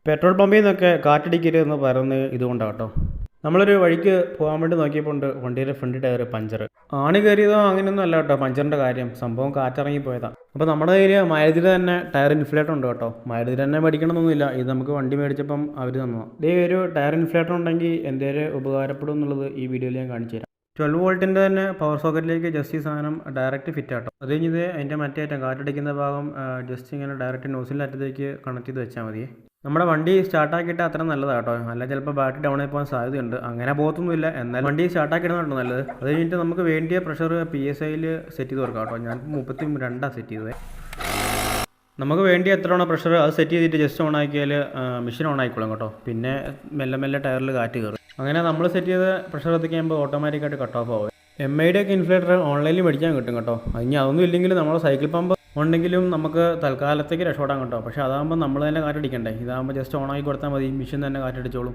Petrol പമ്പിൽ നിന്നൊക്കെ കാറ്റടിക്കരുതെന്ന് പറയുന്നത് ഇതുകൊണ്ടാണ് കേട്ടോ. നമ്മളൊരു വഴിക്ക് പോകാൻ വേണ്ടി നോക്കിയപ്പോൾ ഉണ്ട് വണ്ടിയുടെ ഫ്രണ്ട് ടയർ പഞ്ചർ. ആണി കയറിയതോ അങ്ങനെയൊന്നും അല്ല കേട്ടോ പഞ്ചറിൻ്റെ കാര്യം, സംഭവം കാറ്റിറങ്ങി പോയതാണ്. അപ്പോൾ നമ്മുടെ കയ്യിൽ മാരുതിയുടെ തന്നെ ടയർ ഇൻഫ്ലേറ്റർ ഉണ്ട് കേട്ടോ. മാരുതി തന്നെ മേടിക്കണമെന്നൊന്നുമില്ല, ഇത് നമുക്ക് വണ്ടി മേടിച്ചപ്പം അവർ തന്നു. ഇതേ ഒരു ടയർ ഇൻഫ്ലേറ്റർ ഉണ്ടെങ്കിൽ എന്തേലും ഉപകാരപ്പെടും എന്നുള്ളത് ഈ വീഡിയോയിൽ ഞാൻ കാണിച്ചു തരാം. 12 വോൾട്ടിൻ്റെ തന്നെ പവർ സോക്കറ്റിലേക്ക് ജസ്റ്റ് ഈ സാധനം ഡയറക്റ്റ് ഫിറ്റ് ആട്ടോ. അത് കഴിഞ്ഞത് അതിൻ്റെ മറ്റേ അറ്റം കാറ്റടിക്കുന്ന ഭാഗം ജസ്റ്റ് ഇങ്ങനെ ഡയറക്റ്റ് നോസിൻ്റെ അറ്റത്തേക്ക് കണക്ട് ചെയ്ത് വെച്ചാൽ മതിയേ. നമ്മുടെ വണ്ടി സ്റ്റാർട്ടാക്കിയിട്ട് അത്ര നല്ലതാണ് കേട്ടോ, അല്ല ചിലപ്പോൾ ബാറ്ററി ഡൗൺ ആയി പോകാൻ സാധ്യതയുണ്ട്. അങ്ങനെ പോകത്തൊന്നുമില്ല, എന്നാൽ വണ്ടി സ്റ്റാർട്ടാക്കിയിടുന്നതാണ് നല്ലത്. അത് കഴിഞ്ഞിട്ട് നമുക്ക് വേണ്ടിയ പ്രഷർ PSIയിൽ സെറ്റ് ചെയ്ത് കൊടുക്കാം കേട്ടോ. ഞാൻ 32 സെറ്റ് ചെയ്തത്. നമുക്ക് വേണ്ടി എത്രയാണോ പ്രഷർ അത് സെറ്റ് ചെയ്തിട്ട് ജസ്റ്റ് ഓൺ ആക്കിയാൽ മെഷീൻ ഓൺ ആയിക്കോളും കേട്ടോ. പിന്നെ മെല്ലെ മെല്ലെ ടയറിൽ കാറ്റ് കയറും. അങ്ങനെ നമ്മൾ സെറ്റ് ചെയ്ത പ്രഷർ എത്തിക്കുമ്പോൾ ഓട്ടോമാറ്റിക്കായിട്ട് കട്ട് ഓഫ് ആവും. MIയുടെ ഒക്കെ ഇൻഫ്ലേറ്റർ ഓൺലൈനിൽ മേടിക്കാൻ കിട്ടും കേട്ടോ. ഇനി അതൊന്നും ഇല്ലെങ്കിലും നമ്മുടെ സൈക്കിൾ പമ്പ് ഉണ്ടെങ്കിലും നമുക്ക് തൽക്കാലത്തേക്ക് രക്ഷപ്പെടാൻ കേട്ടോ. പക്ഷേ അതാകുമ്പോൾ നമ്മൾ തന്നെ കാറ്റടിക്കണ്ടേ, ഇതാകുമ്പോൾ ജസ്റ്റ് ഓൺ ആക്കി കൊടുത്താൽ മതി, മെഷീൻ തന്നെ കാറ്റടിച്ചോളും.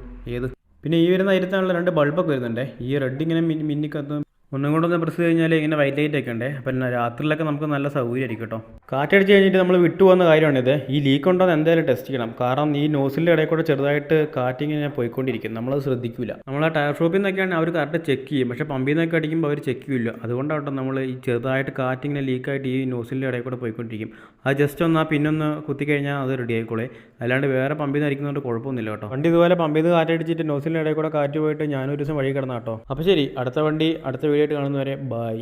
പിന്നെ ഈ വരുന്ന ഇരുത്താനുള്ള 2 ബൾബൊക്കെ വരുന്നുണ്ട്. ഈ റെഡ് ഇങ്ങനെ മിന്നിക്കത്തും ഒന്നും കൊണ്ടൊന്ന് പ്രസ് കഴിഞ്ഞാൽ ഇങ്ങനെ വൈറ്റ് ലൈറ്റ് ഒക്കെ ഉണ്ട്. അപ്പം രാത്രിയിലൊക്കെ നമുക്ക് നല്ല സൗകര്യമായിരിക്കും കേട്ടോ. കാറ്റടിച്ച് കഴിഞ്ഞിട്ട് നമ്മൾ വിട്ടുപോകുന്ന കാര്യമാണിത്. ഈ ലീക്ക് ഉണ്ടോ എന്ന് എന്തായാലും ടെസ്റ്റ് ചെയ്യണം. കാരണം ഈ നോസിൻ്റെ ഇടയിൽ കൂടെ ചെറുതായിട്ട് കാറ്റിങ്ങനെ പോയിക്കൊണ്ടിരിക്കും, നമ്മളത് ശ്രദ്ധിക്കില്ല. നമ്മൾ ആ ടയർ ഷോപ്പിൽ നിന്നൊക്കെയാണ് അവർ കറക്റ്റ് ചെക്ക് ചെയ്യും, പക്ഷേ പമ്പിൽ നിന്നൊക്കെ അടിക്കുമ്പോൾ അവർ ചെക്ക് ചെയ്യില്ല. അതുകൊണ്ടാട്ടോ നമ്മൾ ഈ ചെറുതായിട്ട് കാറ്റിങ്ങനെ ലീക്കായിട്ട് ഈ നോസിൻ്റെ ഇടയിൽ കൂടെ പോയിക്കൊണ്ടിരിക്കും. അത് ജസ്റ്റ് ഒന്ന് ആ പിന്നൊന്ന് കുത്തിക്കഴിഞ്ഞാൽ അത് റെഡി ആയിക്കോളെ. അല്ലാണ്ട് വേറെ പമ്പിൽ നിന്ന് അടിക്കുന്നതുകൊണ്ട് കുഴപ്പമൊന്നുമില്ല കേട്ടോ. വണ്ടി ഇതുപോലെ പമ്പിൽ നിന്ന് കാറ്റടിച്ചിട്ട് നോസിൻ്റെ ഇടയിൽ കൂടെ കാറ്റ് പോയിട്ട് ഞാനൊരു ദിവസം വഴി കിടന്ന കേട്ടോ. അപ്പോൾ ശരി, അടുത്ത വീഡിയോ ആയിട്ട് കാണുന്നവരെ ബൈ.